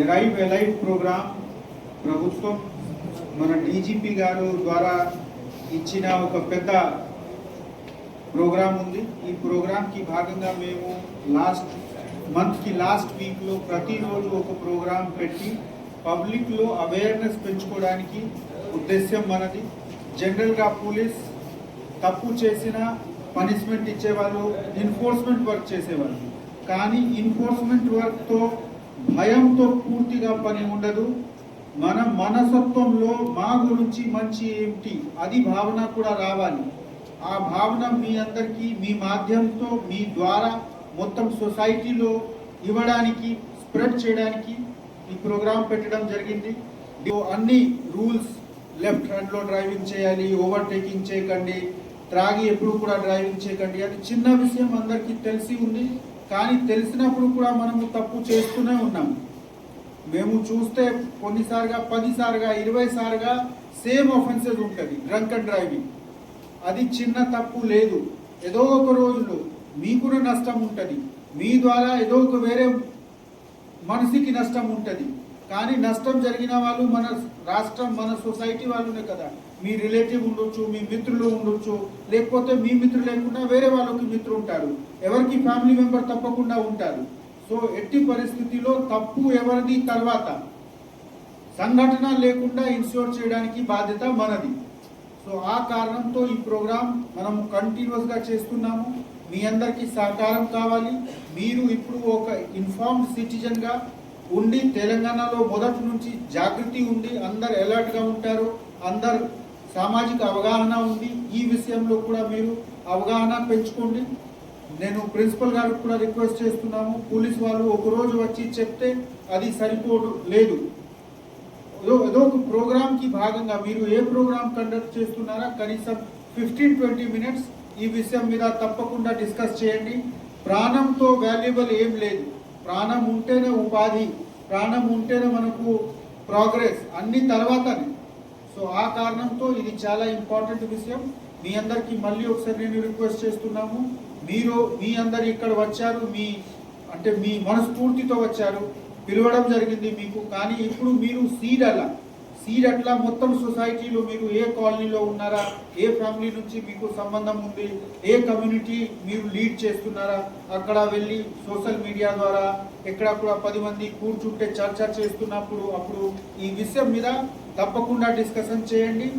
Arrive alive programme ప్రభుత్వం మన DGP గారు ద్వారా ఇచ్చిన ఒక పెద్ద ప్రోగ్రామ్ ఉంది. ఈ ప్రోగ్రామ్కి భాగంగా మేము లాస్ట్ వీక్లో ప్రతిరోజు ఒక ప్రోగ్రాం పెట్టి పబ్లిక్లో అవేర్నెస్ పెంచుకోవడానికి ఉద్దేశ్యం మనది. జనరల్గా పోలీస్ తప్పు చేసిన పనిష్మెంట్ ఇచ్చేవాళ్ళు, ఎన్ఫోర్స్మెంట్ వర్క్ చేసేవాళ్ళు. కానీ ఎన్ఫోర్స్మెంట్ వర్క్తో భయంతో పూర్తిగా పని ఉండదు. మన మనస్తత్వంలో మా గురించి మంచి ఏమిటి అది భావన కూడా రావాలి. ఆ భావన మీ అందరికీ మీ మాధ్యమంతో మీ ద్వారా మొత్తం సొసైటీలో ఇవ్వడానికి, స్ప్రెడ్ చేయడానికి ఈ ప్రోగ్రాం పెట్టడం జరిగింది. అన్ని రూల్స్, లెఫ్ట్ హ్యాండ్లో డ్రైవింగ్ చేయాలి, ఓవర్టేకింగ్ చేయకండి, త్రాగి ఎప్పుడు కూడా డ్రైవింగ్ చేయకండి. అది చిన్న విషయం, అందరికీ తెలిసి ఉంది. కానీ తెలిసినప్పుడు కూడా మనము తప్పు చేస్తూనే ఉన్నాము. మేము చూస్తే కొన్నిసార్గా 10 సార్లుగా 20 సార్లుగా సేమ్ ఆఫెన్సెస్ ఉంటుంది. డ్రంక్ అండ్ డ్రైవింగ్ అది చిన్న తప్పు లేదు. ఏదో ఒక రోజులో మీకు నష్టం ఉంటుంది, మీ ద్వారా ఏదో ఒక వేరే మనిషికి నష్టం ఉంటుంది. కానీ నష్టం జరిగిన వాళ్ళు మన రాష్ట్రం, మన సొసైటీ వాళ్ళనే కదా. మీ రిలేటివ్ ఉండొచ్చు, మీ మిత్రులు ఉండొచ్చు, లేకపోతే మీ మిత్రులు లేకుండా వేరే వాళ్ళకి మిత్రులు ఉంటారు, ఎవరికి ఫ్యామిలీ మెంబర్ తప్పకుండా ఉంటారు. సో ఎట్టి పరిస్థితిలో తప్పు ఎవరిది తర్వాత సంఘటన లేకుండా ఇన్ష్యూర్ చేయడానికి బాధ్యత మనది. సో ఆ కారణంతో ఈ ప్రోగ్రాం మనం కంటిన్యూస్గా చేస్తున్నాము. మీ అందరికీ సహకారం కావాలి. మీరు ఇప్పుడు ఒక ఇన్ఫార్మ్డ్ సిటిజన్గా ఉండి తెలంగాణలో మొదటి నుంచి జాగృతి ఉంది, అందరు అలర్ట్గా ఉంటారు, అందరు సామాజిక అవగాహన ఉంది. ఈ విషయంలో కూడా మీరు అవగాహన పెంచుకోండి. నేను ప్రిన్సిపల్ గారికి కూడా రిక్వెస్ట్ చేస్తున్నాము, పోలీస్ వాళ్ళు ఒకరోజు వచ్చి చెప్తే అది సరిపోదు లేదు. ఏదో ఒక ప్రోగ్రామ్కి భాగంగా మీరు ఏ ప్రోగ్రామ్ కండక్ట్ చేస్తున్నారా కనీసం 15-20 మినిట్స్ ఈ విషయం మీద తప్పకుండా డిస్కస్ చేయండి. ప్రాణంతో వాల్యుబుల్ ఏం లేదు. ప్రాణం ఉంటేనే ఉపాధి, ప్రాణం ఉంటేనే మనకు ప్రోగ్రెస్, అన్ని తర్వాతనే. సో ఆ కారణంతో ఇది చాలా ఇంపార్టెంట్ విషయం. మీ అందరికీ మళ్ళీ ఒకసారి నేను రిక్వెస్ట్ చేస్తున్నాము, మీ అందరు ఇక్కడ వచ్చారు, మీ మనస్ఫూర్తితో వచ్చారు, పిలవడం జరిగింది మీకు. కానీ ఇప్పుడు మీరు సీడ్ అట్లా మొత్తం సొసైటీలో మీరు ఏ కాలనీలో ఉన్నారా, ఏ ఫ్యామిలీ నుంచి మీకు సంబంధం ఉంది, ఏ కమ్యూనిటీ మీరు లీడ్ చేస్తున్నారా, అక్కడ వెళ్ళి సోషల్ మీడియా ద్వారా ఎక్కడ కూడా 10 మంది కూర్చుంటే చర్చ చేస్తున్నప్పుడు అప్పుడు ఈ విషయం మీద తప్పకుండా డిస్కషన్ చేయండి.